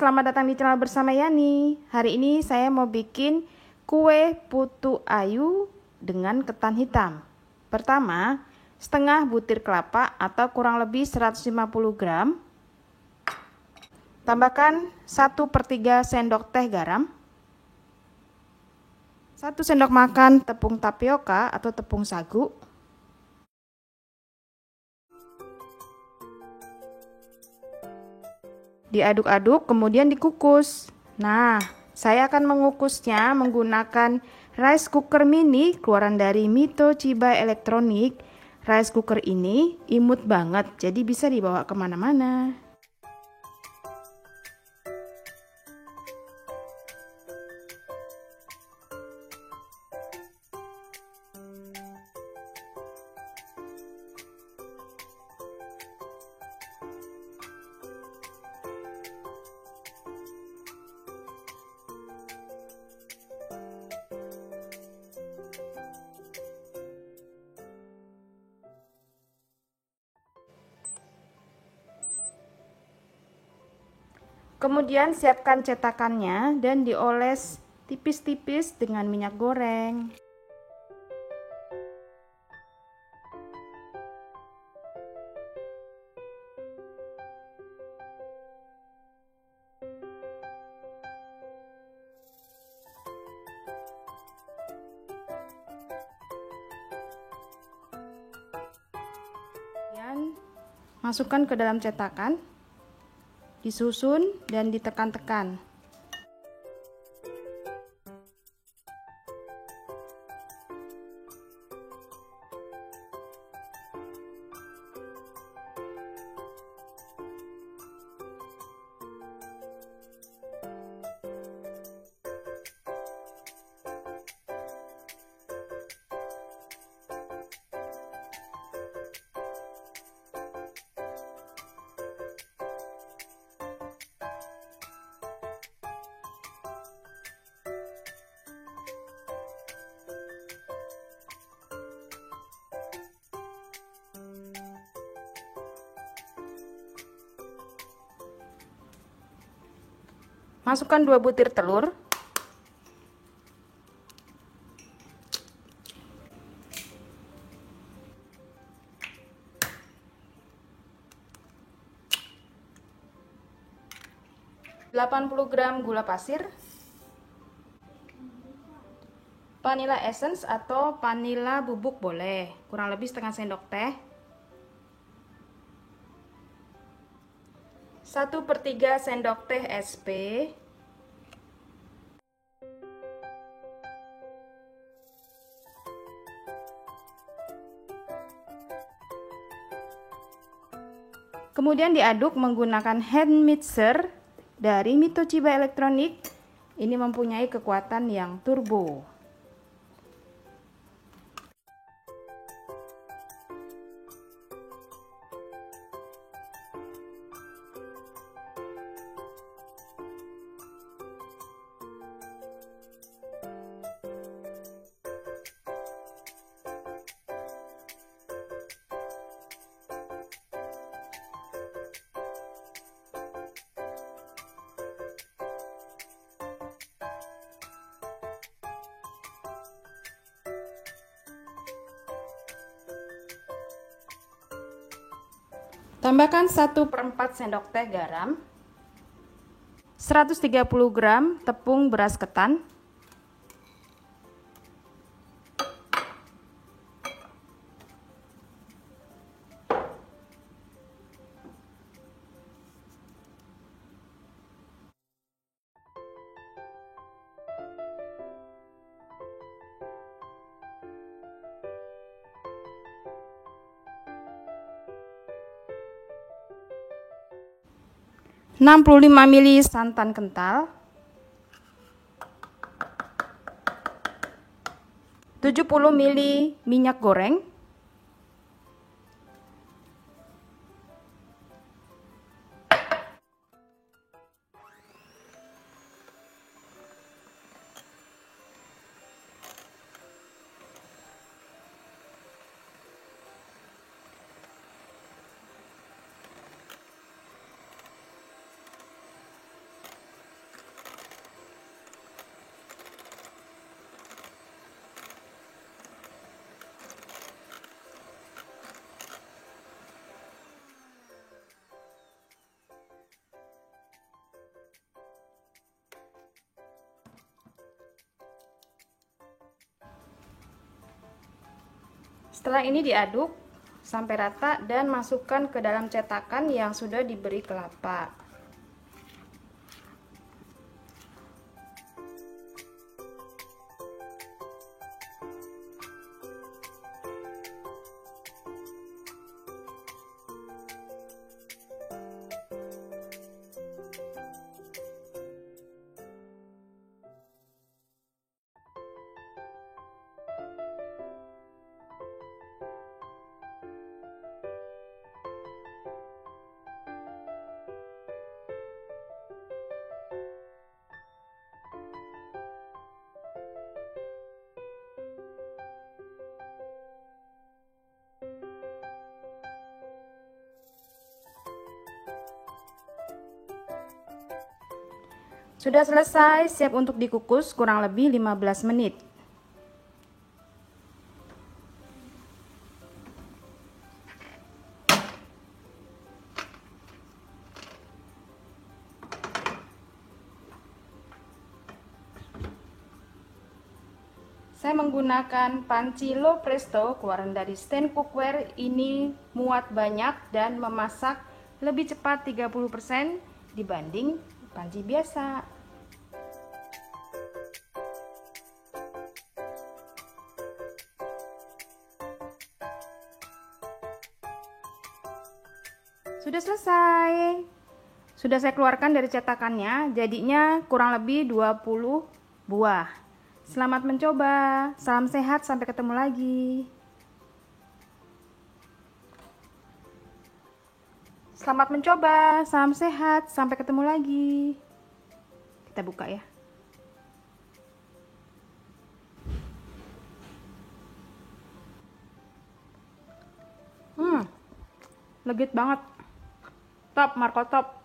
selamat datang di channel bersama Yani. Hari ini saya mau bikin kue putu ayu dengan ketan hitam. Pertama, setengah butir kelapa atau kurang lebih 150 gram. Tambahkan 1/3 sendok teh garam, 1 sendok makan tepung tapioka atau tepung sagu, diaduk-aduk kemudian dikukus. Nah, saya akan mengukusnya menggunakan rice cooker mini keluaran dari Mito Chiba Electronic. Rice cooker ini imut banget, jadi bisa dibawa kemana-mana. Kemudian siapkan cetakannya dan dioles tipis-tipis dengan minyak goreng. Kemudian masukkan ke dalam cetakan. Disusun dan ditekan-tekan. Masukkan 2 butir telur. ...80 gram gula pasir. Vanilla essence atau vanilla bubuk boleh, kurang lebih setengah sendok teh. 1/3 sendok teh SP. Kemudian diaduk menggunakan hand mixer dari Mito Chiba Electronic. Ini mempunyai kekuatan yang turbo. Tambahkan 1/4 sendok teh garam, 130 gram tepung beras ketan, ...65 ml santan kental, 70 ml minyak goreng, Setelah ini diaduk sampai rata dan masukkan ke dalam cetakan yang sudah diberi kelapa. Sudah selesai, siap untuk dikukus kurang lebih 15 menit. Saya menggunakan panci low presto keluaran dari stand cookware. Ini muat banyak dan memasak lebih cepat 30% dibanding panci biasa. Sudah selesai. Sudah saya keluarkan dari cetakannya, jadinya kurang lebih 20 buah. Selamat mencoba. Salam sehat, sampai ketemu lagi. Selamat mencoba. Salam sehat, sampai ketemu lagi. Kita buka ya. Legit banget. Top, Marco top.